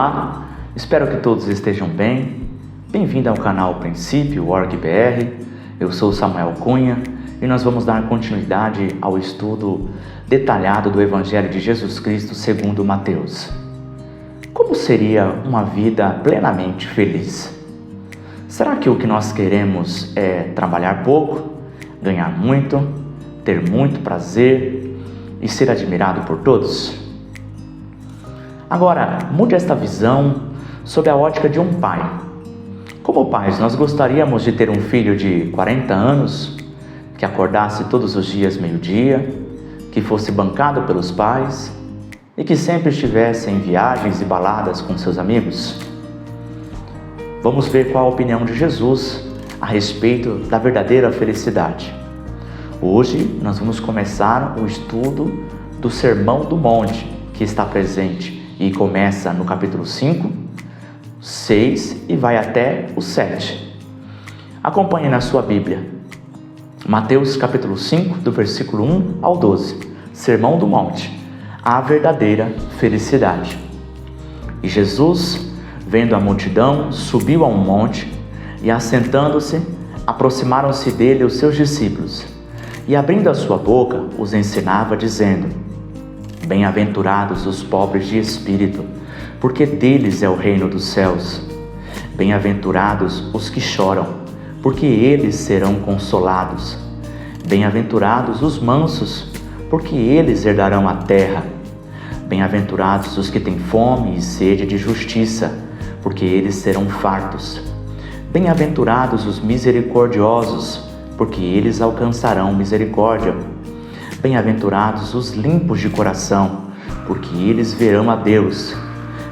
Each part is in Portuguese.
Olá, espero que todos estejam bem. Bem-vindo ao canal Princípio OrgBR. Eu sou Samuel Cunha e nós vamos dar continuidade ao estudo detalhado do Evangelho de Jesus Cristo segundo Mateus. Como seria uma vida plenamente feliz? Será que o que nós queremos é trabalhar pouco, ganhar muito, ter muito prazer e ser admirado por todos? Agora, mude esta visão sob a ótica de um pai. Como pais, nós gostaríamos de ter um filho de 40 anos, que acordasse todos os dias meio-dia, que fosse bancado pelos pais e que sempre estivesse em viagens e baladas com seus amigos? Vamos ver qual a opinião de Jesus a respeito da verdadeira felicidade. Hoje nós vamos começar o estudo do Sermão do Monte, que está presente e começa no capítulo 5, 6 e vai até o 7. Acompanhe na sua Bíblia. Mateus capítulo 5, do versículo 1 ao 12. Sermão do Monte, a verdadeira felicidade. E Jesus, vendo a multidão, subiu a um monte e, assentando-se, aproximaram-se dele os seus discípulos. E, abrindo a sua boca, os ensinava, dizendo: Bem-aventurados os pobres de espírito, porque deles é o reino dos céus. Bem-aventurados os que choram, porque eles serão consolados. Bem-aventurados os mansos, porque eles herdarão a terra. Bem-aventurados os que têm fome e sede de justiça, porque eles serão fartos. Bem-aventurados os misericordiosos, porque eles alcançarão misericórdia. Bem-aventurados os limpos de coração, porque eles verão a Deus.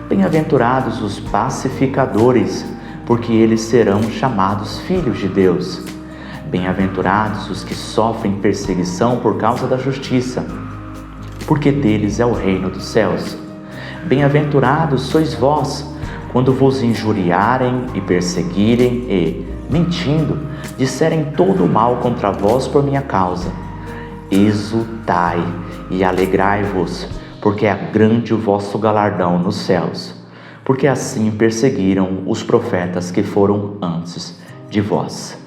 Bem-aventurados os pacificadores, porque eles serão chamados filhos de Deus. Bem-aventurados os que sofrem perseguição por causa da justiça, porque deles é o reino dos céus. Bem-aventurados sois vós, quando vos injuriarem e perseguirem e, mentindo, disserem todo o mal contra vós por minha causa. Exultai e alegrai-vos, porque é grande o vosso galardão nos céus, porque assim perseguiram os profetas que foram antes de vós.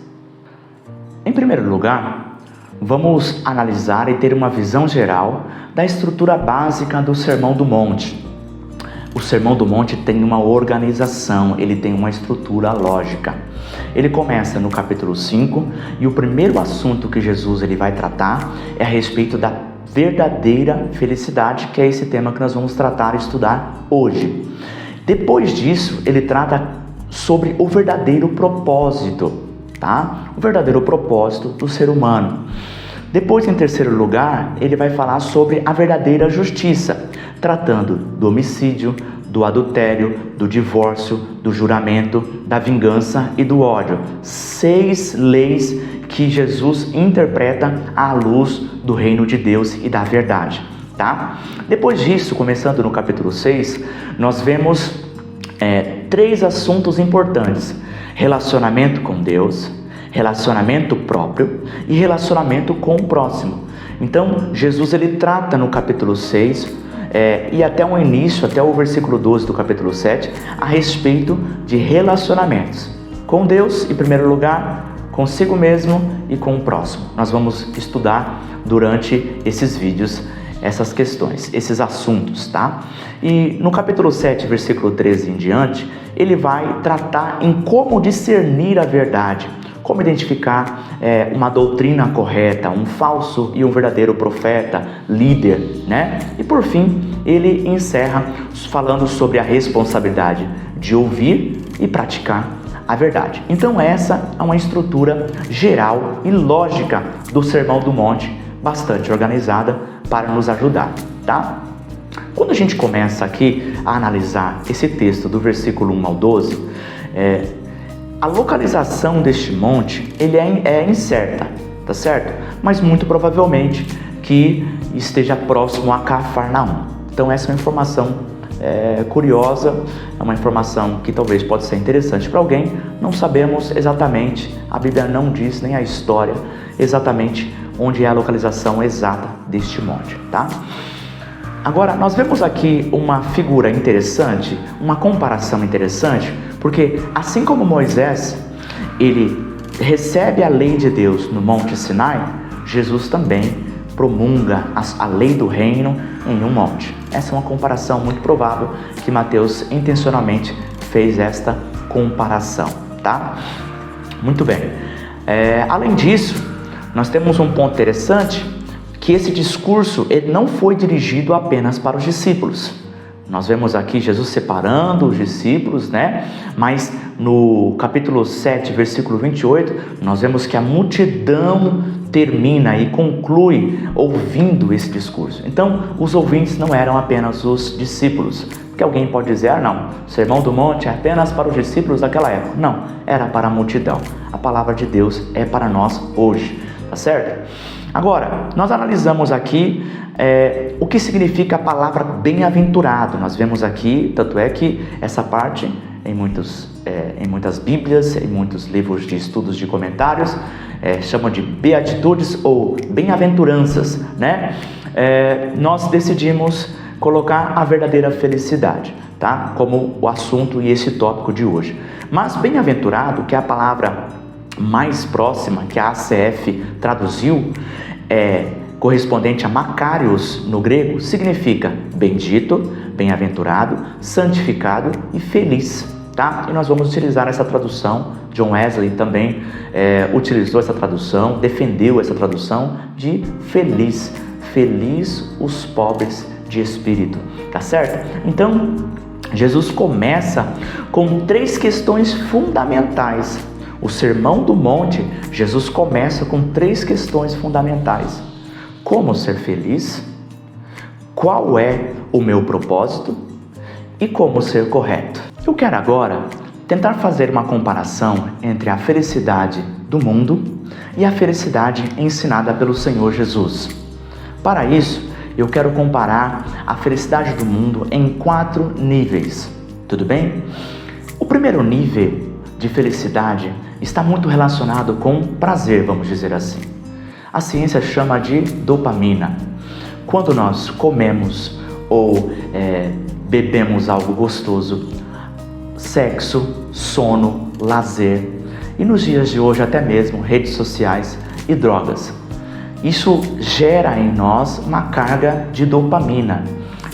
Em primeiro lugar, vamos analisar e ter uma visão geral da estrutura básica do Sermão do Monte. O Sermão do Monte tem uma organização, ele tem uma estrutura lógica. Ele começa no capítulo 5 e o primeiro assunto que Jesus ele vai tratar é a respeito da verdadeira felicidade, que é esse tema que nós vamos tratar e estudar hoje. Depois disso, ele trata sobre o verdadeiro propósito, tá? O verdadeiro propósito do ser humano. Depois, em terceiro lugar, ele vai falar sobre a verdadeira justiça, tratando do homicídio, do adultério, do divórcio, do juramento, da vingança e do ódio. 6 leis que Jesus interpreta à luz do reino de Deus e da verdade, tá? Depois disso, começando no capítulo 6, nós vemos 3 assuntos importantes: relacionamento com Deus, relacionamento próprio e relacionamento com o próximo. Então, Jesus ele trata no capítulo 6 e até o início, até o versículo 12 do capítulo 7, a respeito de relacionamentos com Deus em primeiro lugar, consigo mesmo e com o próximo. Nós vamos estudar durante esses vídeos essas questões, esses assuntos, tá? E no capítulo 7, versículo 13 em diante, ele vai tratar em como discernir a verdade, como identificar uma doutrina correta, um falso e um verdadeiro profeta, líder, né? E por fim, ele encerra falando sobre a responsabilidade de ouvir e praticar a verdade. Então essa é uma estrutura geral e lógica do Sermão do Monte, bastante organizada para nos ajudar, tá? Quando a gente começa aqui a analisar esse texto do versículo 1 ao 12, a localização deste monte, ele é incerta, tá certo? Mas muito provavelmente que esteja próximo a Cafarnaum. Então essa é uma informação curiosa, é uma informação que talvez pode ser interessante para alguém. Não sabemos exatamente, a Bíblia não diz, nem a história, exatamente onde é a localização exata deste monte, tá? Agora, nós vemos aqui uma figura interessante, uma comparação interessante, porque assim como Moisés, ele recebe a lei de Deus no Monte Sinai, Jesus também promulga a lei do reino em um monte. Essa é uma comparação muito provável que Mateus intencionalmente fez esta comparação, tá? Muito bem. Além disso, nós temos um ponto interessante, que esse discurso ele não foi dirigido apenas para os discípulos. Nós vemos aqui Jesus separando os discípulos, né? Mas no capítulo 7, versículo 28, nós vemos que a multidão termina e conclui ouvindo esse discurso. Então, os ouvintes não eram apenas os discípulos. Porque alguém pode dizer, não, o Sermão do Monte é apenas para os discípulos daquela época. Não, era para a multidão. A palavra de Deus é para nós hoje, tá certo? Agora, nós analisamos aqui o que significa a palavra bem-aventurado. Nós vemos aqui, tanto é que essa parte, em muitas bíblias, em muitos livros de estudos de comentários, chamam de beatitudes ou bem-aventuranças, né? Nós decidimos colocar a verdadeira felicidade, tá? Como o assunto e esse tópico de hoje. Mas bem-aventurado, que é a palavra mais próxima que a ACF traduziu, correspondente a Macarios no grego, significa bendito, bem-aventurado, santificado e feliz, tá? E nós vamos utilizar essa tradução. John Wesley também utilizou essa tradução, defendeu essa tradução de feliz. Feliz os pobres de espírito, tá certo? Então, Jesus começa com 3 questões fundamentais. O Sermão do Monte, Jesus começa com 3 questões fundamentais. Como ser feliz? Qual é o meu propósito? E como ser correto? Eu quero agora tentar fazer uma comparação entre a felicidade do mundo e a felicidade ensinada pelo Senhor Jesus. Para isso, eu quero comparar a felicidade do mundo em 4 níveis, tudo bem? O primeiro nível de felicidade está muito relacionado com prazer, vamos dizer assim. A ciência chama de dopamina. Quando nós comemos ou bebemos algo gostoso, sexo, sono, lazer e nos dias de hoje até mesmo redes sociais e drogas. Isso gera em nós uma carga de dopamina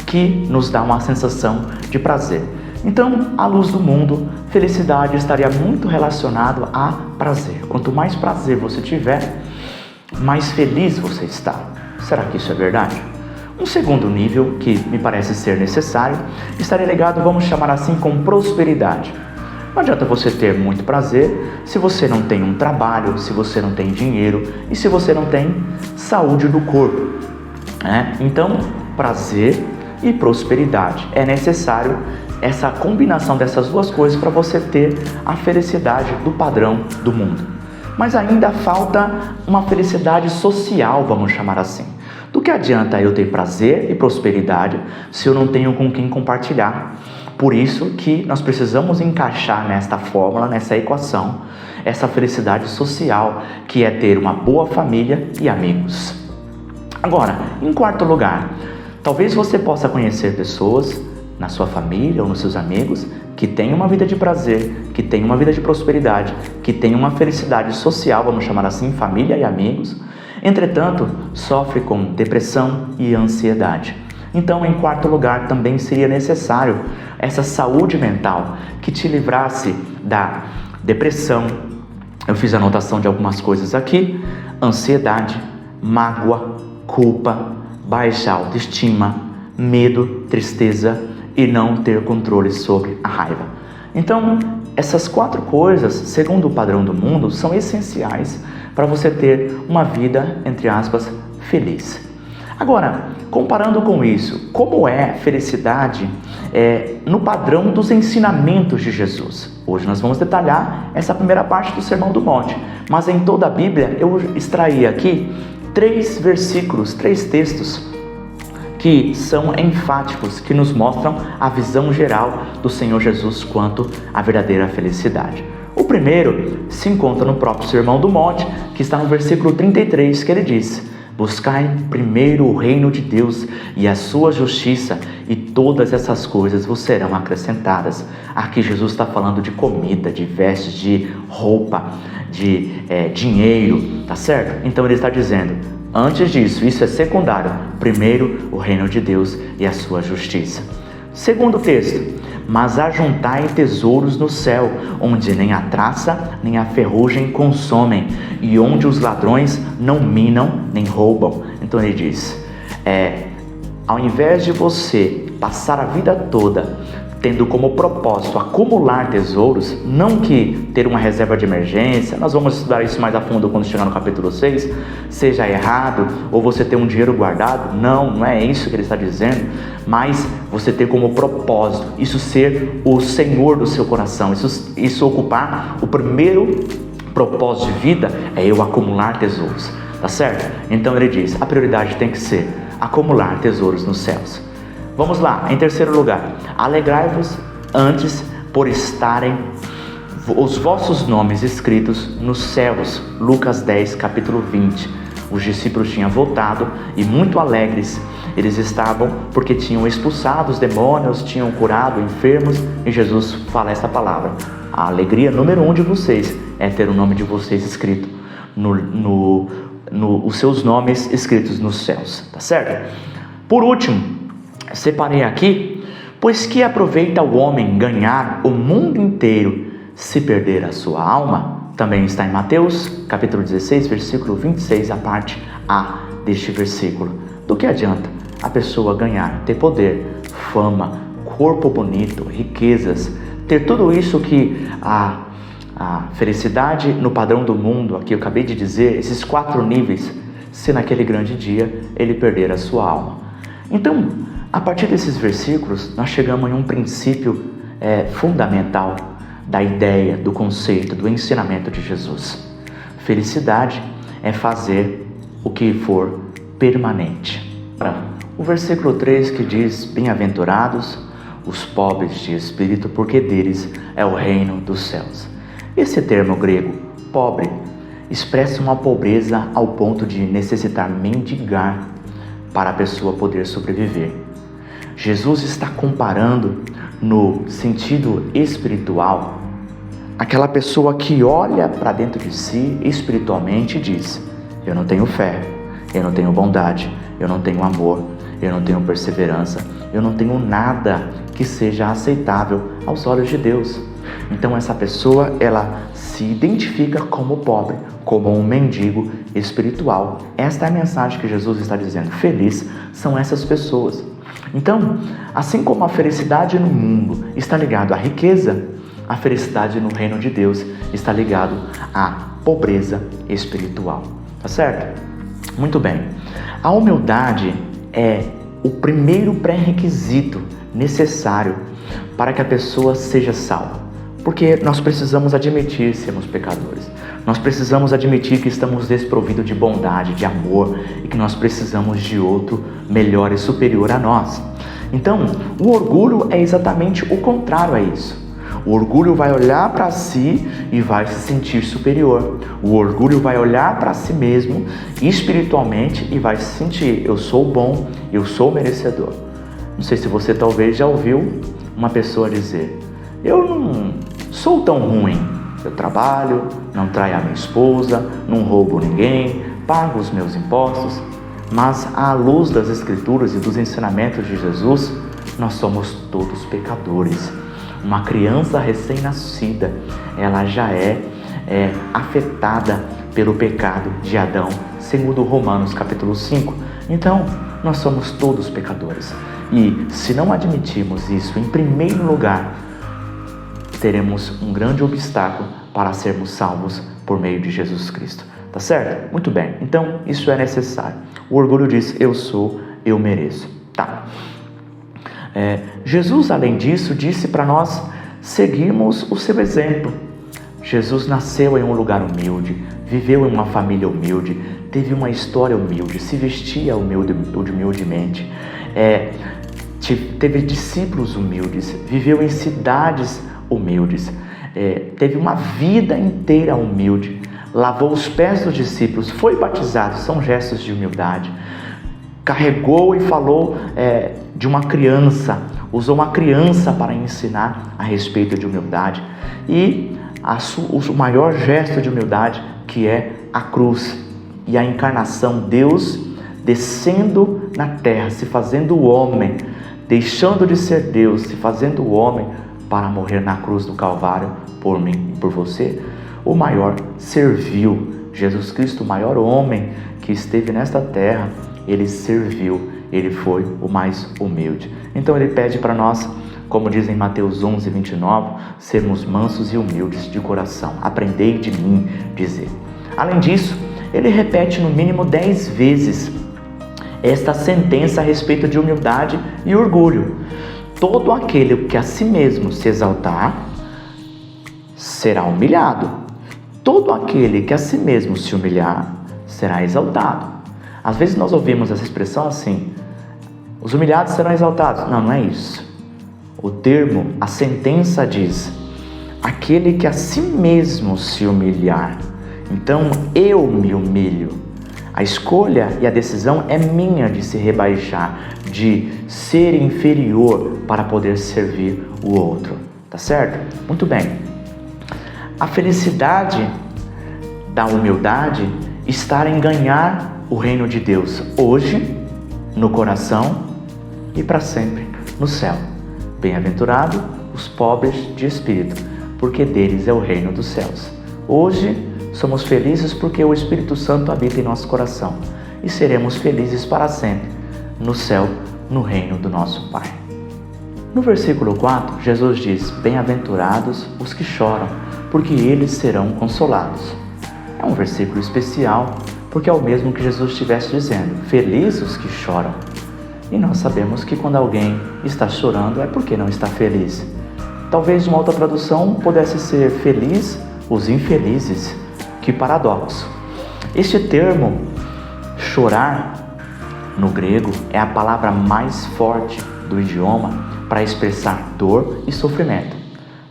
que nos dá uma sensação de prazer. Então, à luz do mundo, felicidade estaria muito relacionado a prazer. Quanto mais prazer você tiver, mais feliz você está. Será que isso é verdade? Um segundo nível, que me parece ser necessário, estaria ligado, vamos chamar assim, com prosperidade. Não adianta você ter muito prazer se você não tem um trabalho, se você não tem dinheiro e se você não tem saúde do corpo, né? Então, prazer e prosperidade. É necessário essa combinação dessas 2 coisas para você ter a felicidade do padrão do mundo. Mas ainda falta uma felicidade social, vamos chamar assim. Do que adianta eu ter prazer e prosperidade se eu não tenho com quem compartilhar? Por isso que nós precisamos encaixar nesta fórmula, nessa equação, essa felicidade social, que é ter uma boa família e amigos. Agora, em quarto lugar, talvez você possa conhecer pessoas na sua família ou nos seus amigos que têm uma vida de prazer, que têm uma vida de prosperidade, que têm uma felicidade social, vamos chamar assim, família e amigos, entretanto, sofre com depressão e ansiedade. Então, em quarto lugar, também seria necessário essa saúde mental que te livrasse da depressão. Eu fiz anotação de algumas coisas aqui: ansiedade, mágoa, culpa, baixa autoestima, medo, tristeza e não ter controle sobre a raiva. Então, essas 4 coisas, segundo o padrão do mundo, são essenciais para você ter uma vida, entre aspas, feliz. Agora, comparando com isso, como é felicidade no padrão dos ensinamentos de Jesus? Hoje nós vamos detalhar essa primeira parte do Sermão do Monte, mas em toda a Bíblia eu extraí aqui 3 versículos, 3 textos que são enfáticos, que nos mostram a visão geral do Senhor Jesus quanto à verdadeira felicidade. O primeiro se encontra no próprio Sermão do Monte, que está no versículo 33, que ele diz: Buscai primeiro o reino de Deus e a sua justiça, e todas essas coisas vos serão acrescentadas. Aqui Jesus está falando de comida, de vestes, de roupa, de dinheiro, tá certo? Então ele está dizendo, antes disso, isso é secundário. Primeiro o reino de Deus e a sua justiça. Segundo texto, mas ajuntai tesouros no céu, onde nem a traça nem a ferrugem consomem, e onde os ladrões não minam nem roubam. Então ele diz, ao invés de você passar a vida toda tendo como propósito acumular tesouros, não que ter uma reserva de emergência, nós vamos estudar isso mais a fundo quando chegar no capítulo 6, seja errado, ou você ter um dinheiro guardado, não é isso que ele está dizendo, mas você ter como propósito, isso ser o Senhor do seu coração, isso ocupar o primeiro propósito de vida, é eu acumular tesouros, tá certo? Então ele diz, a prioridade tem que ser acumular tesouros nos céus. Vamos lá, em terceiro lugar, alegrai-vos antes por estarem os vossos nomes escritos nos céus. Lucas 10, capítulo 20. Os discípulos tinham voltado e muito alegres eles estavam porque tinham expulsado os demônios, tinham curado enfermos, e Jesus fala essa palavra. A alegria número 1 de vocês é ter o nome de vocês escrito os seus nomes escritos nos céus, tá certo? Por último, separei aqui, pois que aproveita o homem ganhar o mundo inteiro se perder a sua alma? Também está em Mateus, capítulo 16, versículo 26, a parte A deste versículo. Do que adianta a pessoa ganhar, ter poder, fama, corpo bonito, riquezas, ter tudo isso que a felicidade no padrão do mundo, aqui eu acabei de dizer, esses 4 níveis, se naquele grande dia ele perder a sua alma? Então, a partir desses versículos, nós chegamos em um princípio fundamental da ideia, do conceito, do ensinamento de Jesus. Felicidade é fazer o que for permanente. O versículo 3 que diz, bem-aventurados os pobres de espírito, porque deles é o reino dos céus. Esse termo grego, pobre, expressa uma pobreza ao ponto de necessitar mendigar para a pessoa poder sobreviver. Jesus está comparando no sentido espiritual aquela pessoa que olha para dentro de si espiritualmente e diz, eu não tenho fé, eu não tenho bondade, eu não tenho amor, eu não tenho perseverança, eu não tenho nada que seja aceitável aos olhos de Deus. Então essa pessoa, ela se identifica como pobre, como um mendigo espiritual. Esta é a mensagem que Jesus está dizendo. Feliz são essas pessoas. Então, assim como a felicidade no mundo está ligada à riqueza, a felicidade no reino de Deus está ligada à pobreza espiritual. Tá certo? Muito bem. A humildade é o primeiro pré-requisito necessário para que a pessoa seja salva. Porque nós precisamos admitir sermos pecadores. Nós precisamos admitir que estamos desprovidos de bondade, de amor, e que nós precisamos de outro melhor e superior a nós. Então, o orgulho é exatamente o contrário a isso. O orgulho vai olhar para si e vai se sentir superior. O orgulho vai olhar para si mesmo espiritualmente e vai se sentir, eu sou bom, eu sou merecedor. Não sei se você talvez já ouviu uma pessoa dizer, eu não sou tão ruim, eu trabalho, não traio a minha esposa, não roubo ninguém, pago os meus impostos, mas à luz das Escrituras e dos ensinamentos de Jesus, nós somos todos pecadores. Uma criança recém-nascida, ela já é afetada pelo pecado de Adão, segundo Romanos capítulo 5. Então, nós somos todos pecadores. E se não admitirmos isso em primeiro lugar, teremos um grande obstáculo para sermos salvos por meio de Jesus Cristo. Tá certo? Muito bem. Então, isso é necessário. O orgulho diz, eu sou, eu mereço. Tá. Jesus, além disso, disse para nós seguirmos o seu exemplo. Jesus nasceu em um lugar humilde, viveu em uma família humilde, teve uma história humilde, se vestia humildemente, teve discípulos humildes, viveu em cidades humildes, teve uma vida inteira humilde. lavou os pés dos discípulos, foi batizado, são gestos de humildade. Carregou e falou de uma criança, usou uma criança para ensinar a respeito de humildade. E o maior gesto de humildade, que é a cruz e a encarnação, Deus descendo na terra, se fazendo homem, deixando de ser Deus, se fazendo homem para morrer na cruz do Calvário por mim e por você. O maior serviu. Jesus Cristo, o maior homem que esteve nesta terra, ele serviu, ele foi o mais humilde. Então ele pede para nós, como diz em Mateus 11, 29, sermos mansos e humildes de coração. Aprendei de mim, dizer. Além disso, ele repete no mínimo 10 vezes esta sentença a respeito de humildade e orgulho. Todo aquele que a si mesmo se exaltar, será humilhado. Todo aquele que a si mesmo se humilhar, será exaltado. Às vezes nós ouvimos essa expressão assim: os humilhados serão exaltados. Não, não é isso. O termo, a sentença diz: aquele que a si mesmo se humilhar. Então eu me humilho. A escolha e a decisão é minha de se rebaixar, de ser inferior para poder servir o outro. Tá certo? Muito bem. A felicidade da humildade está em ganhar o reino de Deus hoje, no coração e para sempre no céu. Bem-aventurado os pobres de espírito, porque deles é o reino dos céus. Hoje somos felizes porque o Espírito Santo habita em nosso coração e seremos felizes para sempre no céu, no reino do nosso Pai. No versículo 4, Jesus diz: bem-aventurados os que choram, porque eles serão consolados. É um versículo especial, porque é o mesmo que Jesus estivesse dizendo: felizes os que choram. E nós sabemos que quando alguém está chorando é porque não está feliz. Talvez uma outra tradução pudesse ser: feliz os infelizes. Que paradoxo! Este termo, chorar, no grego, é a palavra mais forte do idioma para expressar dor e sofrimento.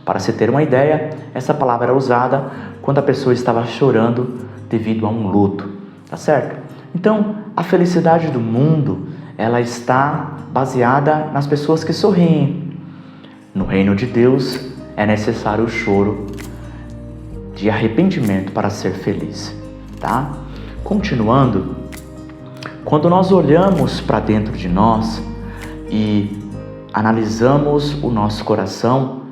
Para se ter uma ideia, essa palavra era usada quando a pessoa estava chorando devido a um luto. Tá certo? Então, a felicidade do mundo, ela está baseada nas pessoas que sorriem. No reino de Deus, é necessário o choro de arrependimento para ser feliz, tá? Continuando, quando nós olhamos para dentro de nós e analisamos o nosso coração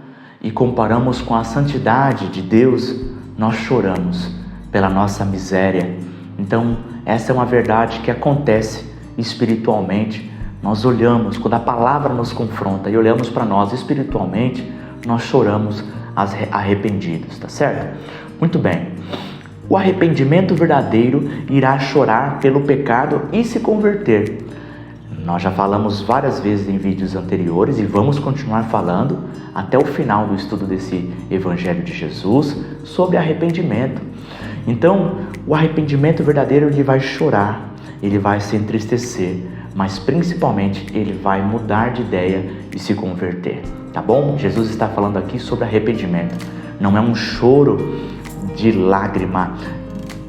e comparamos com a santidade de Deus, nós choramos pela nossa miséria. Então, essa é uma verdade que acontece espiritualmente. Nós olhamos, quando a palavra nos confronta e olhamos para nós espiritualmente, nós choramos arrependidos, tá certo? Muito bem. O arrependimento verdadeiro irá chorar pelo pecado e se converter. Nós já falamos várias vezes em vídeos anteriores e vamos continuar falando até o final do estudo desse Evangelho de Jesus sobre arrependimento. Então, o arrependimento verdadeiro, ele vai chorar, ele vai se entristecer, mas principalmente ele vai mudar de ideia e se converter, tá bom? Jesus está falando aqui sobre arrependimento. Não é um choro de lágrima,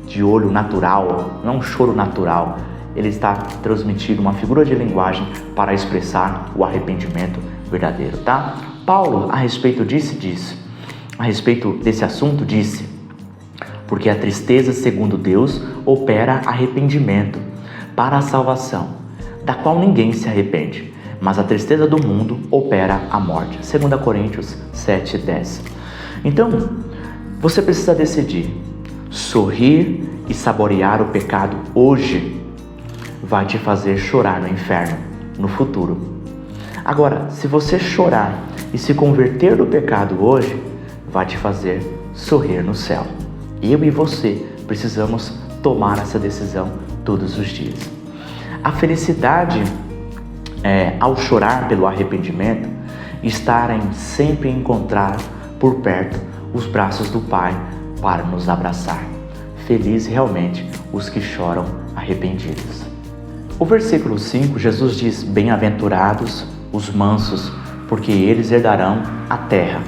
de olho natural, não é um choro natural. Ele está transmitindo uma figura de linguagem para expressar o arrependimento verdadeiro, tá? Paulo, a respeito desse assunto, disse: porque a tristeza, segundo Deus, opera arrependimento para a salvação, da qual ninguém se arrepende, mas a tristeza do mundo opera a morte. 2 Coríntios 7:10. Então, você precisa decidir: sorrir e saborear o pecado hoje vai te fazer chorar no inferno no futuro. Agora, se você chorar e se converter do pecado hoje, vai te fazer sorrir no céu. Eu e você precisamos tomar essa decisão todos os dias. A felicidade ao chorar pelo arrependimento está em sempre encontrar por perto os braços do Pai para nos abraçar. Feliz realmente os que choram arrependidos. O versículo 5, Jesus diz: bem-aventurados os mansos, porque eles herdarão a terra.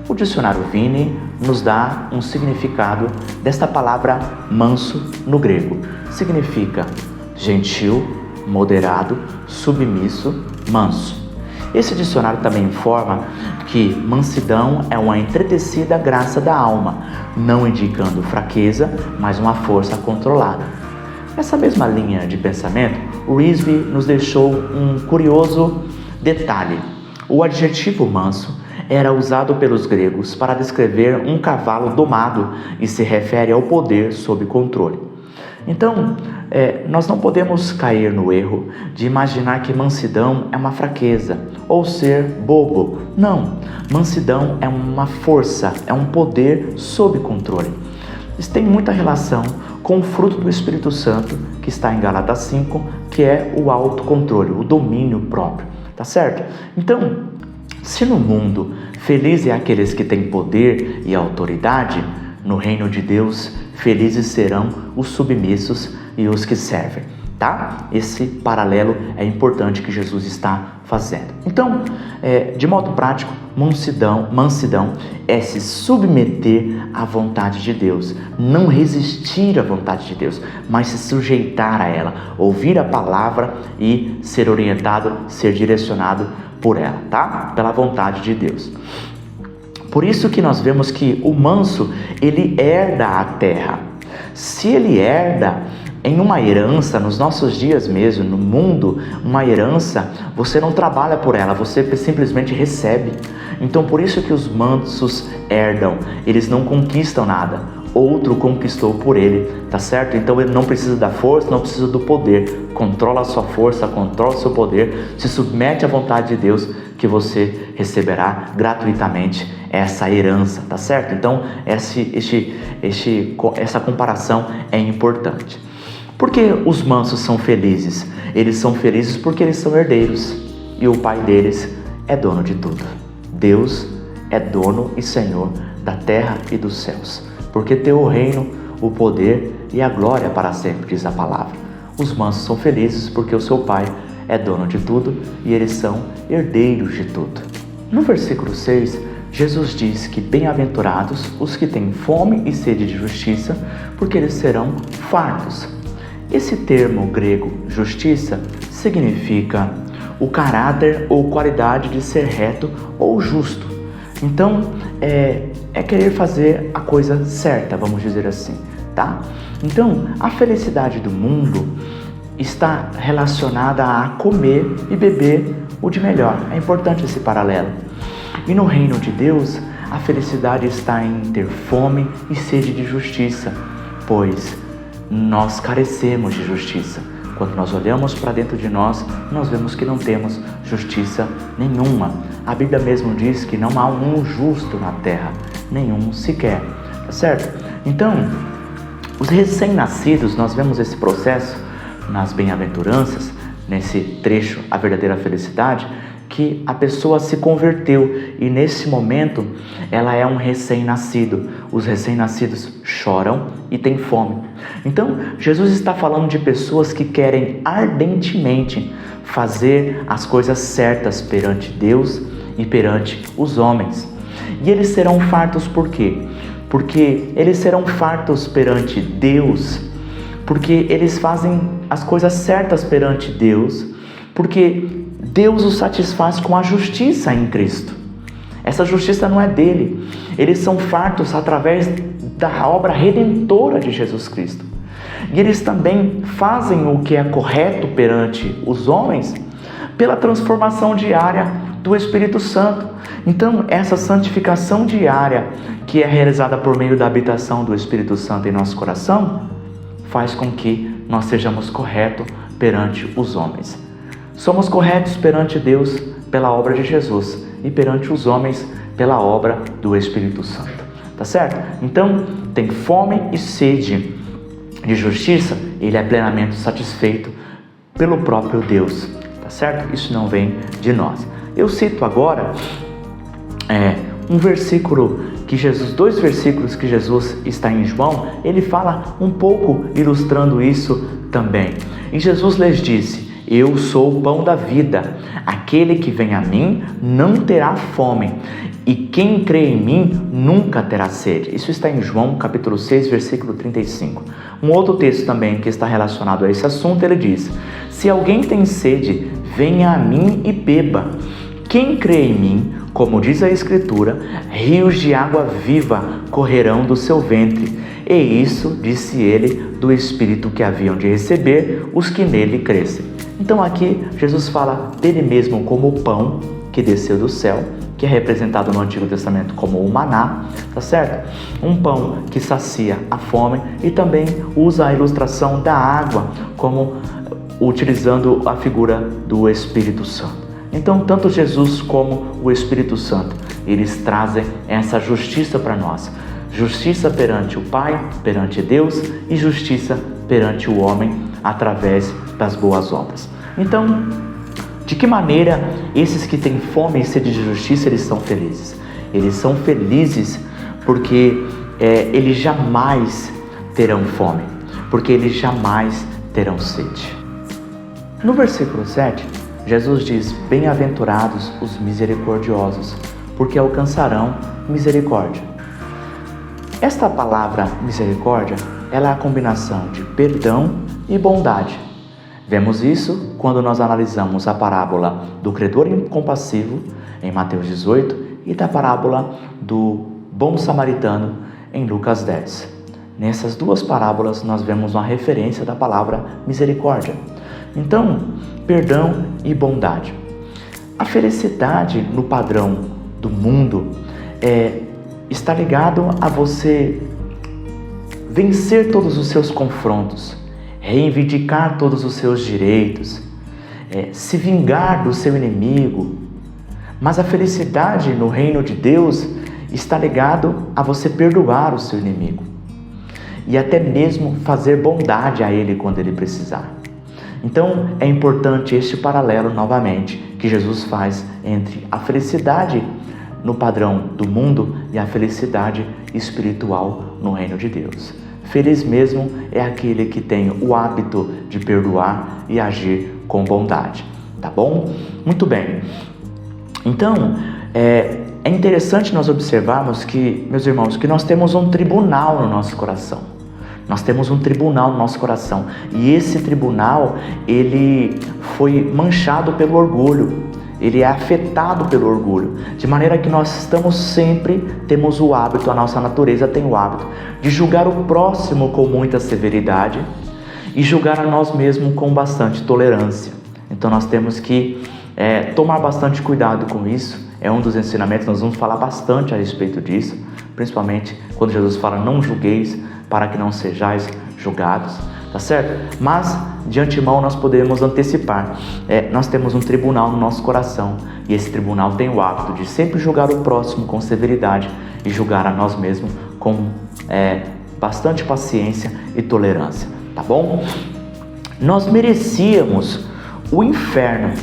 O dicionário Vini nos dá um significado desta palavra manso no grego. Significa gentil, moderado, submisso, manso. Esse dicionário também informa que mansidão é uma entretecida graça da alma, não indicando fraqueza, mas uma força controlada. Nessa mesma linha de pensamento, Risby nos deixou um curioso detalhe. O adjetivo manso era usado pelos gregos para descrever um cavalo domado e se refere ao poder sob controle. Então, nós não podemos cair no erro de imaginar que mansidão é uma fraqueza ou ser bobo. Não, mansidão é uma força, é um poder sob controle. Isso tem muita relação com o fruto do Espírito Santo, que está em Gálatas 5, que é o autocontrole, o domínio próprio, tá certo? Então, se no mundo feliz é aqueles que têm poder e autoridade, no reino de Deus, felizes serão os submissos e os que servem, tá? Esse paralelo é importante que Jesus está fazendo. Então, de modo prático, mansidão é se submeter à vontade de Deus, não resistir à vontade de Deus, mas se sujeitar a ela, ouvir a palavra e ser orientado, ser direcionado por ela, tá? Pela vontade de Deus. Por isso que nós vemos que o manso, ele herda a terra. Se ele herda em uma herança, nos nossos dias mesmo, no mundo, uma herança, você não trabalha por ela, você simplesmente recebe. Então por isso que os mansos herdam, eles não conquistam nada. Outro conquistou por ele, tá certo? Então ele não precisa da força, não precisa do poder. Controla a sua força, controla o seu poder, se submete à vontade de Deus, que você receberá gratuitamente essa herança, tá certo? Então essa comparação é importante. Por que os mansos são felizes? Eles são felizes porque eles são herdeiros e o pai deles é dono de tudo. Deus é dono e Senhor da terra e dos céus, porque teu o reino, o poder e a glória para sempre, diz a palavra. Os mansos são felizes porque o seu pai é dono de tudo e eles são herdeiros de tudo. No versículo 6, Jesus diz que bem-aventurados os que têm fome e sede de justiça, porque eles serão fartos. Esse termo grego, justiça, significa o caráter ou qualidade de ser reto ou justo. Então, é querer fazer a coisa certa, vamos dizer assim, tá? Então, a felicidade do mundo está relacionada a comer e beber o de melhor. É importante esse paralelo. E no reino de Deus, a felicidade está em ter fome e sede de justiça, pois nós carecemos de justiça. Quando nós olhamos para dentro de nós, nós vemos que não temos justiça nenhuma. A Bíblia mesmo diz que não há um justo na terra, nenhum sequer, tá certo? Então, os recém-nascidos, nós vemos esse processo nas bem-aventuranças, nesse trecho, a verdadeira felicidade, que a pessoa se converteu e nesse momento ela é um recém-nascido. Os recém-nascidos choram e têm fome. Então, Jesus está falando de pessoas que querem ardentemente fazer as coisas certas perante Deus e perante os homens. E eles serão fartos por quê? Porque eles serão fartos perante Deus, porque eles fazem as coisas certas perante Deus, porque Deus os satisfaz com a justiça em Cristo. Essa justiça não é dele. Eles são fartos através da obra redentora de Jesus Cristo. E eles também fazem o que é correto perante os homens pela transformação diária do Espírito Santo. Então, essa santificação diária que é realizada por meio da habitação do Espírito Santo em nosso coração faz com que nós sejamos corretos perante os homens. Somos corretos perante Deus pela obra de Jesus e perante os homens pela obra do Espírito Santo, tá certo? Então, tem fome e sede de justiça, ele é plenamente satisfeito pelo próprio Deus, tá certo? Isso não vem de nós. Eu cito agora dois versículos que Jesus está em João, ele fala um pouco ilustrando isso também. E Jesus lhes disse: eu sou o pão da vida, aquele que vem a mim não terá fome, e quem crê em mim nunca terá sede. Isso está em João capítulo 6, versículo 35. Um outro texto também que está relacionado a esse assunto, ele diz: se alguém tem sede, venha a mim e beba. Quem crê em mim, como diz a Escritura, rios de água viva correrão do seu ventre. E isso, disse ele, do Espírito que haviam de receber os que nele crescem. Então aqui Jesus fala dele mesmo como o pão que desceu do céu, que é representado no Antigo Testamento como o maná, tá certo? Um pão que sacia a fome, e também usa a ilustração da água, como utilizando a figura do Espírito Santo. Então, tanto Jesus como o Espírito Santo, eles trazem essa justiça para nós. Justiça perante o Pai, perante Deus, e justiça perante o homem através das boas obras. Então, de que maneira esses que têm fome e sede de justiça, eles são felizes? Eles são felizes porque eles jamais terão fome, porque eles jamais terão sede. No versículo 7, Jesus diz: bem-aventurados os misericordiosos, porque alcançarão misericórdia. Esta palavra misericórdia, ela é a combinação de perdão e bondade. Vemos isso quando nós analisamos a parábola do credor incompassivo, em Mateus 18, e da parábola do bom samaritano, em Lucas 10. Nessas duas parábolas nós vemos uma referência da palavra misericórdia. Então, perdão e bondade. A felicidade no padrão do mundo está ligado a você vencer todos os seus confrontos, reivindicar todos os seus direitos, se vingar do seu inimigo. Mas a felicidade no reino de Deus está ligado a você perdoar o seu inimigo e até mesmo fazer bondade a ele quando ele precisar. Então é importante este paralelo novamente que Jesus faz entre a felicidade no padrão do mundo e a felicidade espiritual no reino de Deus. Feliz mesmo é aquele que tem o hábito de perdoar e agir com bondade, tá bom? Muito bem. Então, é interessante nós observarmos que, meus irmãos, que nós temos um tribunal no nosso coração. Nós temos um tribunal no nosso coração, e esse tribunal, ele foi manchado pelo orgulho, ele é afetado pelo orgulho, de maneira que nós temos o hábito, a nossa natureza tem o hábito de julgar o próximo com muita severidade e julgar a nós mesmos com bastante tolerância. Então nós temos que tomar bastante cuidado com isso. É um dos ensinamentos, nós vamos falar bastante a respeito disso, principalmente quando Jesus fala: não julgueis para que não sejais julgados, tá certo? Mas, de antemão, nós podemos antecipar. Nós temos um tribunal no nosso coração, e esse tribunal tem o hábito de sempre julgar o próximo com severidade e julgar a nós mesmos com bastante paciência e tolerância, tá bom? Nós merecíamos o inferno,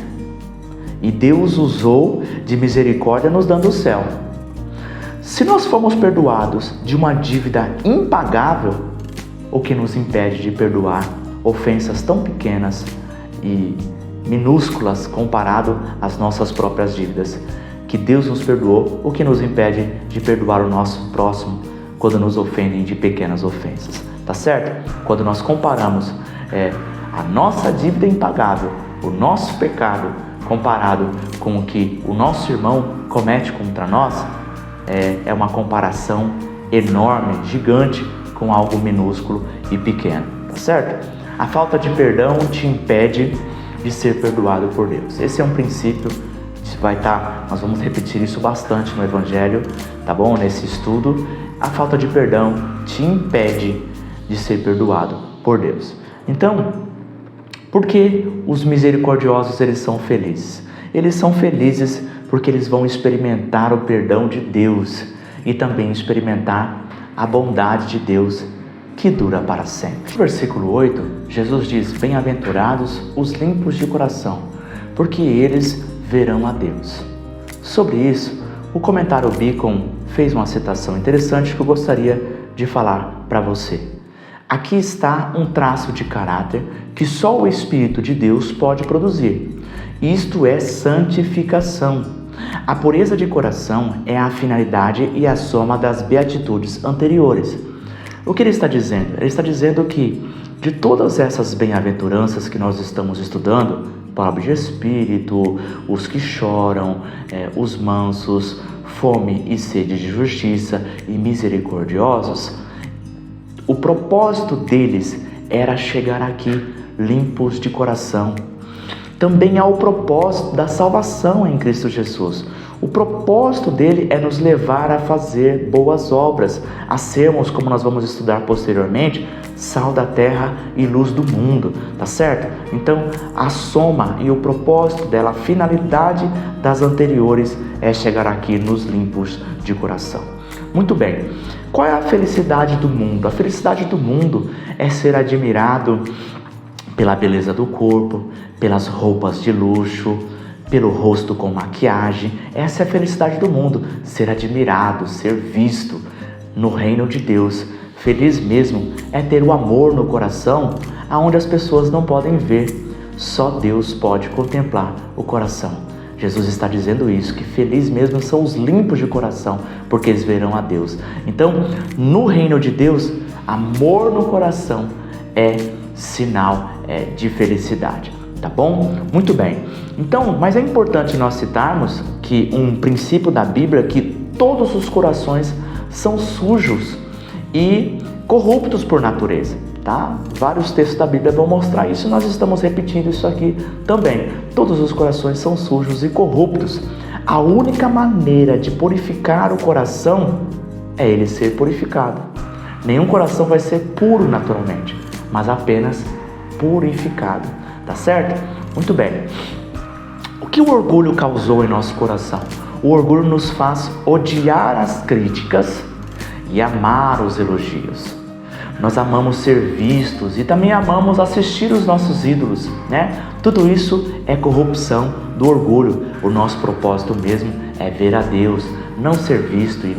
e Deus usou de misericórdia nos dando o céu. Se nós fomos perdoados de uma dívida impagável, o que nos impede de perdoar ofensas tão pequenas e minúsculas comparado às nossas próprias dívidas? Que Deus nos perdoou, o que nos impede de perdoar o nosso próximo quando nos ofendem de pequenas ofensas, tá certo? Quando nós comparamos a nossa dívida impagável, o nosso pecado, comparado com o que o nosso irmão comete contra nós, é uma comparação enorme, gigante, com algo minúsculo e pequeno, tá certo? A falta de perdão te impede de ser perdoado por Deus. Esse é um princípio que nós vamos repetir isso bastante no Evangelho, tá bom? Nesse estudo, a falta de perdão te impede de ser perdoado por Deus. Então, por que os misericordiosos eles são felizes? Eles são felizes porque eles vão experimentar o perdão de Deus e também experimentar a bondade de Deus que dura para sempre. No versículo 8, Jesus diz: bem-aventurados os limpos de coração, porque eles verão a Deus. Sobre isso, o comentário Beacon fez uma citação interessante que eu gostaria de falar para você. Aqui está um traço de caráter que só o Espírito de Deus pode produzir. Isto é santificação. A pureza de coração é a finalidade e a soma das beatitudes anteriores. O que ele está dizendo? Ele está dizendo que de todas essas bem-aventuranças que nós estamos estudando, pobre de espírito, os que choram, os mansos, fome e sede de justiça e misericordiosos, o propósito deles era chegar aqui limpos de coração. Também há o propósito da salvação em Cristo Jesus. O propósito dele é nos levar a fazer boas obras, a sermos, como nós vamos estudar posteriormente, sal da terra e luz do mundo, tá certo? Então, a soma e o propósito dela, a finalidade das anteriores é chegar aqui nos limpos de coração. Muito bem, qual é a felicidade do mundo? A felicidade do mundo é ser admirado pela beleza do corpo, pelas roupas de luxo, pelo rosto com maquiagem. Essa é a felicidade do mundo, ser admirado, ser visto no reino de Deus. Feliz mesmo é ter o amor no coração, aonde as pessoas não podem ver. Só Deus pode contemplar o coração. Jesus está dizendo isso, que feliz mesmo são os limpos de coração, porque eles verão a Deus. Então, no reino de Deus, amor no coração é sinal de felicidade, tá bom? Muito bem. Então, mas é importante nós citarmos que um princípio da Bíblia é que todos os corações são sujos e corruptos por natureza, tá? Vários textos da Bíblia vão mostrar isso, nós estamos repetindo isso aqui também. Todos os corações são sujos e corruptos. A única maneira de purificar o coração é ele ser purificado. Nenhum coração vai ser puro naturalmente, mas apenas purificado, tá certo? Muito bem. O que o orgulho causou em nosso coração? O orgulho nos faz odiar as críticas e amar os elogios. Nós amamos ser vistos e também amamos assistir os nossos ídolos, né? Tudo isso é corrupção do orgulho. O nosso propósito mesmo é ver a Deus, não ser visto e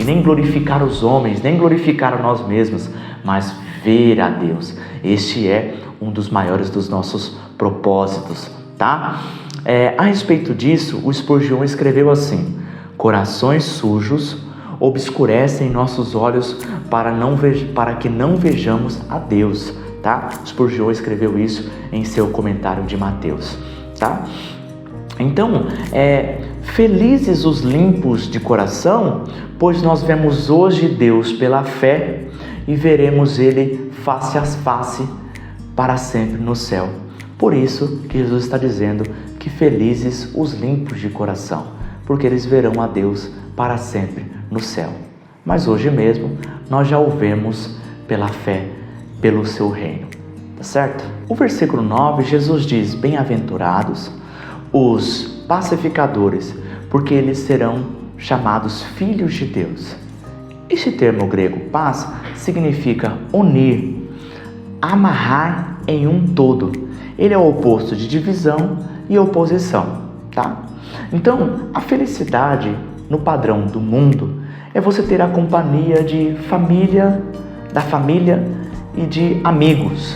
nem glorificar os homens, nem glorificar a nós mesmos, mas ver a Deus. Este é um dos maiores dos nossos propósitos, tá? A respeito disso, o Spurgeon escreveu assim: corações sujos obscurecem nossos olhos para que não vejamos a Deus, tá? Spurgeon escreveu isso em seu comentário de Mateus, tá? Então, felizes os limpos de coração, pois nós vemos hoje Deus pela fé e veremos Ele face a face para sempre no céu. Por isso que Jesus está dizendo que felizes os limpos de coração, porque eles verão a Deus para sempre no céu. Mas hoje mesmo nós já o vemos pela fé, pelo seu reino, tá certo? O versículo 9, Jesus diz: bem-aventurados os pacificadores, porque eles serão chamados filhos de Deus. Este termo grego paz significa unir, amarrar em um todo. Ele é o oposto de divisão e oposição, tá? Então, a felicidade no padrão do mundo é você ter a companhia da família e de amigos.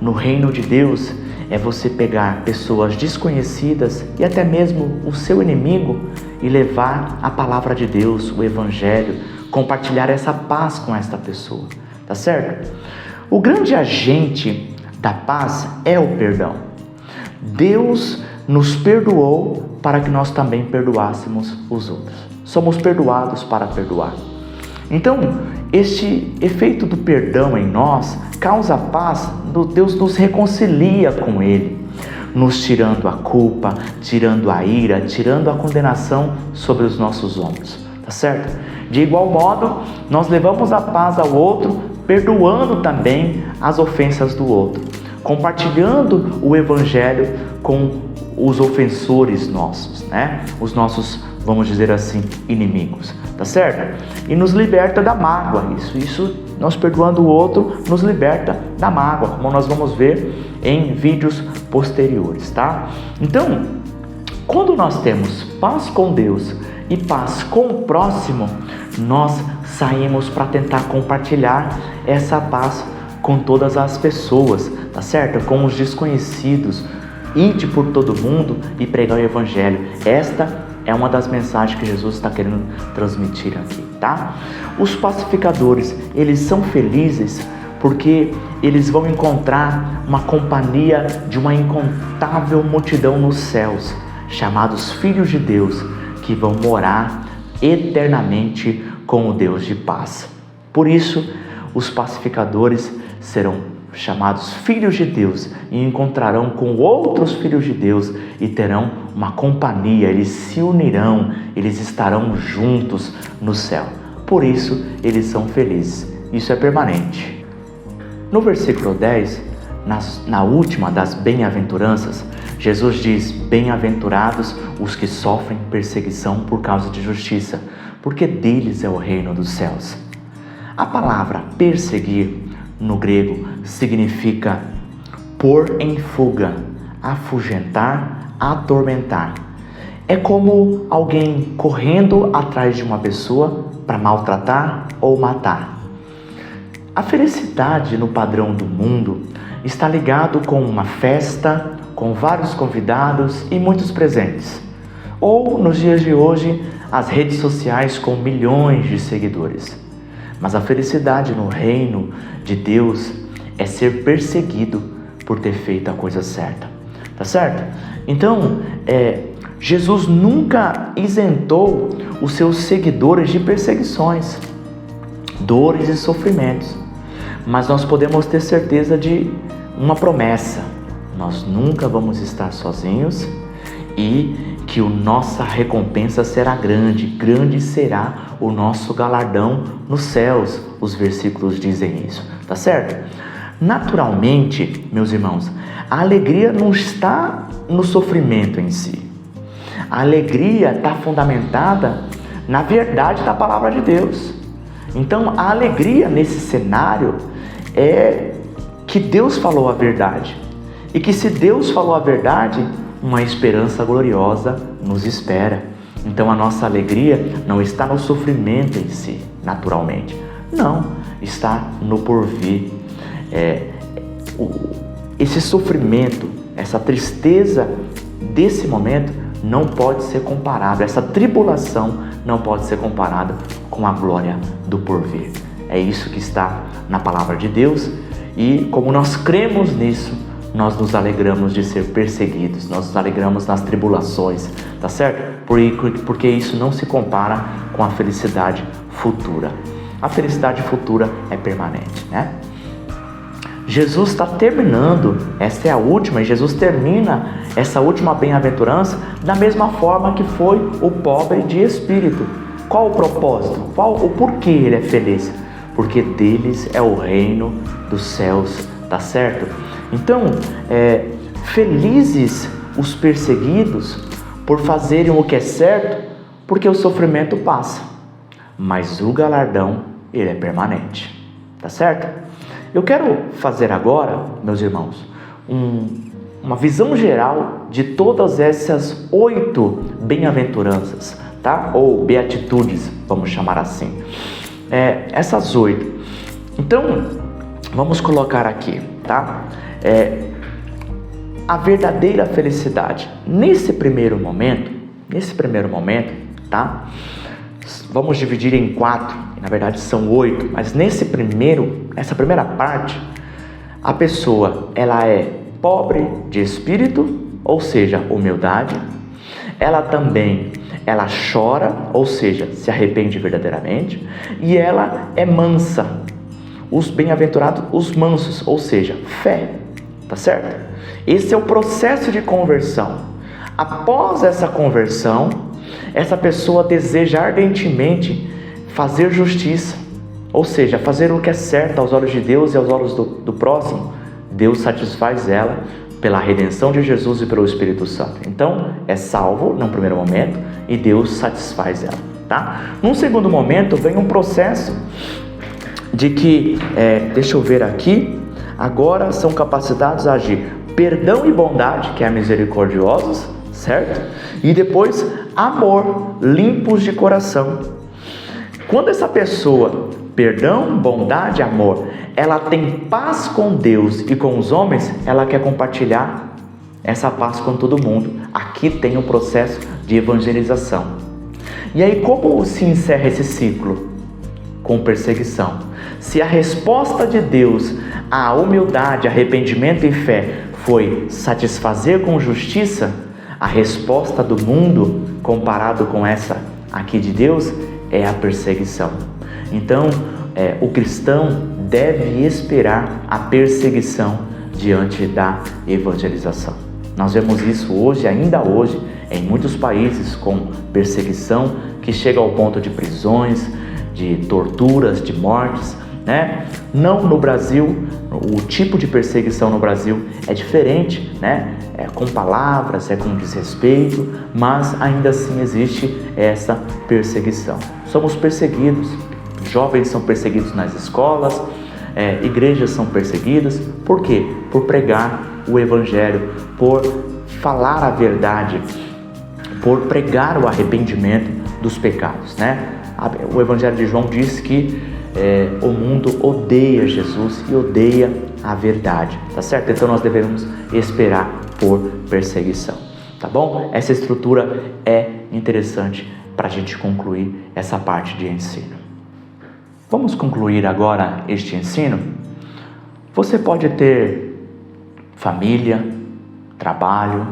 No reino de Deus é você pegar pessoas desconhecidas e até mesmo o seu inimigo e levar a palavra de Deus, o evangelho, compartilhar essa paz com esta pessoa, tá certo? O grande agente da paz é o perdão. Deus nos perdoou para que nós também perdoássemos os outros. Somos perdoados para perdoar. Então, este efeito do perdão em nós causa paz. Deus nos reconcilia com Ele, nos tirando a culpa, tirando a ira, tirando a condenação sobre os nossos ombros, tá certo? De igual modo, nós levamos a paz ao outro, perdoando também as ofensas do outro, compartilhando o evangelho com os ofensores nossos, né? Os nossos, vamos dizer assim, inimigos, tá certo? E nos liberta da mágoa. Isso nós perdoando o outro nos liberta da mágoa, como nós vamos ver em vídeos posteriores, tá? Então, quando nós temos paz com Deus e paz com o próximo, nós saímos para tentar compartilhar essa paz com todas as pessoas, tá certo? Com os desconhecidos, ide por todo mundo e pregar o evangelho. Esta é uma das mensagens que Jesus está querendo transmitir aqui, tá? Os pacificadores, eles são felizes porque eles vão encontrar uma companhia de uma incontável multidão nos céus, chamados filhos de Deus, que vão morar eternamente com o Deus de paz. Por isso, os pacificadores serão chamados filhos de Deus e encontrarão com outros filhos de Deus e terão uma companhia, eles se unirão, eles estarão juntos no céu. Por isso, eles são felizes. Isso é permanente. No versículo 10, na última das bem-aventuranças, Jesus diz: bem-aventurados os que sofrem perseguição por causa de justiça, porque deles é o reino dos céus. A palavra perseguir, no grego, significa pôr em fuga, afugentar, atormentar. É como alguém correndo atrás de uma pessoa para maltratar ou matar. A felicidade no padrão do mundo está ligado com uma festa, com vários convidados e muitos presentes. Ou, nos dias de hoje, as redes sociais com milhões de seguidores. Mas a felicidade no reino de Deus é ser perseguido por ter feito a coisa certa. Tá certo? Então, Jesus nunca isentou os seus seguidores de perseguições, dores e sofrimentos. Mas nós podemos ter certeza de uma promessa: nós nunca vamos estar sozinhos e que a nossa recompensa será grande, grande será o nosso galardão nos céus. Os versículos dizem isso, tá certo? Naturalmente, meus irmãos, a alegria não está no sofrimento em si. A alegria está fundamentada na verdade da palavra de Deus. Então, a alegria nesse cenário é que Deus falou a verdade. E que se Deus falou a verdade, uma esperança gloriosa nos espera. Então, a nossa alegria não está no sofrimento em si, naturalmente. Não, está no porvir. Esse sofrimento, essa tristeza desse momento não pode ser comparado. Essa tribulação não pode ser comparada com a glória do porvir. É isso que está na palavra de Deus, e como nós cremos nisso, nós nos alegramos de ser perseguidos, nós nos alegramos nas tribulações, tá certo? Porque isso não se compara com a felicidade futura. A felicidade futura é permanente, né? Jesus está terminando, esta é a última, e Jesus termina essa última bem-aventurança da mesma forma que foi o pobre de espírito. Qual o propósito? O porquê ele é feliz? Porque deles é o reino dos céus, tá certo? Então, felizes os perseguidos por fazerem o que é certo, porque o sofrimento passa, mas o galardão, ele é permanente, tá certo? Eu quero fazer agora, meus irmãos, uma visão geral de todas essas 8 bem-aventuranças, tá? Ou beatitudes, vamos chamar assim. Essas 8. Então, vamos colocar aqui, tá? A verdadeira felicidade. Nesse primeiro momento, tá? Vamos dividir em 4, na verdade são 8, mas nessa primeira parte, a pessoa, ela é pobre de espírito, ou seja, humildade. Ela chora, ou seja, se arrepende verdadeiramente. E ela é mansa. Os bem-aventurados, os mansos, ou seja, fé, tá certo? Esse é o processo de conversão. Após essa conversão, essa pessoa deseja ardentemente fazer justiça, ou seja, fazer o que é certo aos olhos de Deus e aos olhos do próximo. Deus satisfaz ela pela redenção de Jesus e pelo Espírito Santo. Então, é salvo num primeiro momento e Deus satisfaz ela, tá? Num segundo momento, vem um processo de que, deixa eu ver aqui, agora são capacitados a agir perdão e bondade, que é misericordiosos, certo? E depois, amor, limpos de coração. Quando essa pessoa, perdão, bondade, amor, ela tem paz com Deus e com os homens, ela quer compartilhar essa paz com todo mundo. Aqui tem o processo de evangelização. E aí, como se encerra esse ciclo? Com perseguição. Se a resposta de Deus à humildade, arrependimento e fé foi satisfazer com justiça, a resposta do mundo, comparado com essa aqui de Deus, é a perseguição. Então, o cristão deve esperar a perseguição diante da evangelização. Nós vemos isso hoje, ainda hoje, em muitos países, com perseguição que chega ao ponto de prisões, de torturas, de mortes, né? Não no Brasil, o tipo de perseguição no Brasil é diferente, né? É com palavras, é com desrespeito, mas ainda assim existe essa perseguição. Somos perseguidos, jovens são perseguidos nas escolas, igrejas são perseguidas. Por quê? Por pregar o Evangelho, por falar a verdade, por pregar o arrependimento dos pecados, né? O Evangelho de João diz que o mundo odeia Jesus e odeia a verdade, tá certo? Então nós devemos esperar por perseguição, tá bom? Essa estrutura é interessante para a gente concluir essa parte de ensino. Vamos concluir agora este ensino? Você pode ter família, trabalho,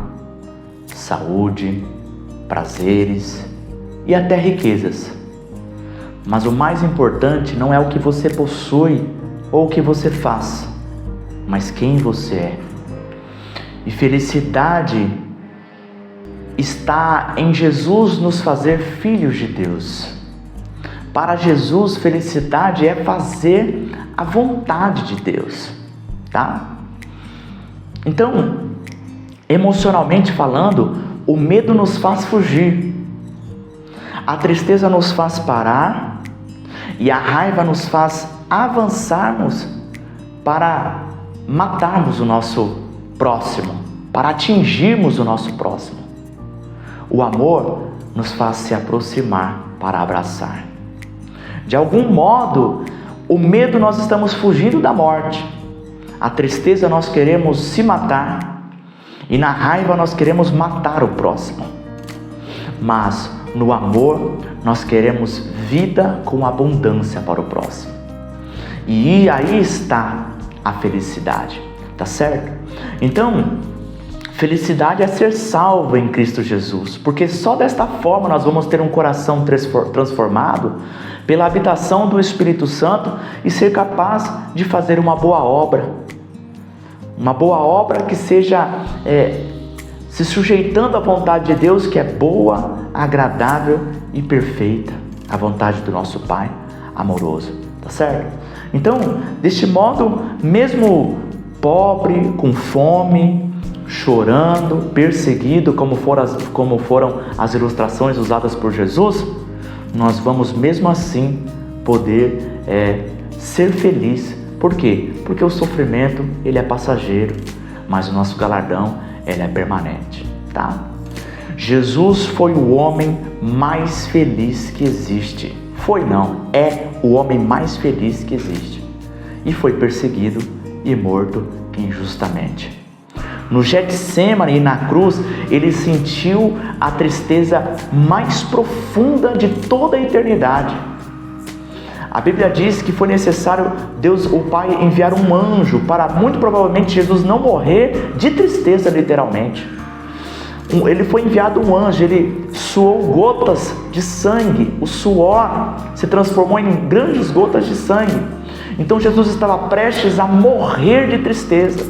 saúde, prazeres e até riquezas. Mas o mais importante não é o que você possui ou o que você faz, mas quem você é. E felicidade está em Jesus nos fazer filhos de Deus. Para Jesus, felicidade é fazer a vontade de Deus, tá? Então, emocionalmente falando, o medo nos faz fugir, a tristeza nos faz parar e a raiva nos faz avançarmos para matarmos o nosso próximo, para atingirmos o nosso próximo. O amor nos faz se aproximar para abraçar. De algum modo, o medo nós estamos fugindo da morte, a tristeza nós queremos se matar e na raiva nós queremos matar o próximo. Mas no amor nós queremos vida com abundância para o próximo. E aí está a felicidade, tá certo? Então, felicidade é ser salvo em Cristo Jesus, porque só desta forma nós vamos ter um coração transformado pela habitação do Espírito Santo e ser capaz de fazer uma boa obra que seja se sujeitando à vontade de Deus, que é boa, agradável e perfeita, a vontade do nosso Pai amoroso, tá certo? Então, deste modo, mesmo pobre, com fome, chorando, perseguido, como foram as ilustrações usadas por Jesus, nós vamos mesmo assim poder ser feliz. Por quê? Porque o sofrimento ele é passageiro, mas o nosso galardão ele é permanente, tá? Jesus foi o homem mais feliz que existe. É o homem mais feliz que existe. E foi perseguido e morto injustamente. No Getsêmani e na cruz, ele sentiu a tristeza mais profunda de toda a eternidade. A Bíblia diz que foi necessário Deus, o Pai, enviar um anjo para, muito provavelmente, Jesus não morrer de tristeza, literalmente. Ele foi enviado um anjo, ele suou gotas de sangue, o suor se transformou em grandes gotas de sangue. Então Jesus estava prestes a morrer de tristeza.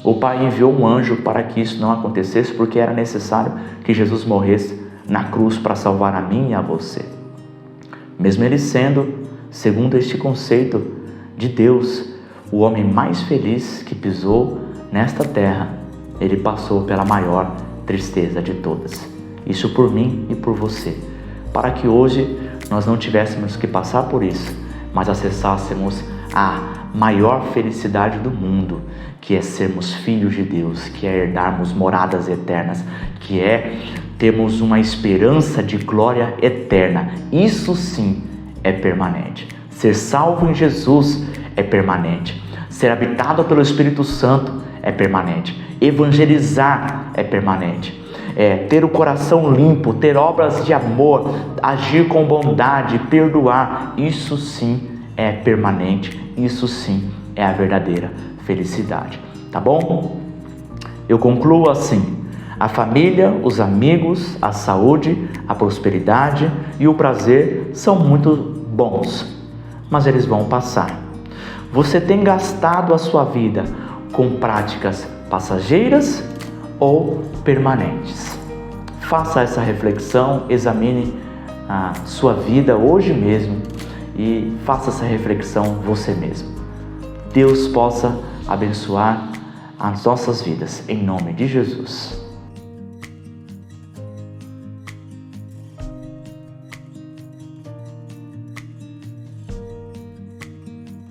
O Pai enviou um anjo para que isso não acontecesse, porque era necessário que Jesus morresse na cruz para salvar a mim e a você. Mesmo ele sendo, segundo este conceito de Deus, o homem mais feliz que pisou nesta terra, ele passou pela maior tristeza de todas. Isso por mim e por você, para que hoje nós não tivéssemos que passar por isso, mas acessássemos a maior felicidade do mundo, que é sermos filhos de Deus, que é herdarmos moradas eternas, que é termos uma esperança de glória eterna. Isso sim é permanente. Ser salvo em Jesus é permanente. Ser habitado pelo Espírito Santo é permanente. Evangelizar é permanente. Ter o coração limpo, ter obras de amor, agir com bondade, perdoar, isso sim é permanente, isso sim é a verdadeira felicidade, tá bom? Eu concluo assim: a família, os amigos, a saúde, a prosperidade e o prazer são muito bons, mas eles vão passar. Você tem gastado a sua vida com práticas passageiras ou permanentes? Faça essa reflexão, examine a sua vida hoje mesmo e faça essa reflexão você mesmo. Deus possa abençoar as nossas vidas, em nome de Jesus.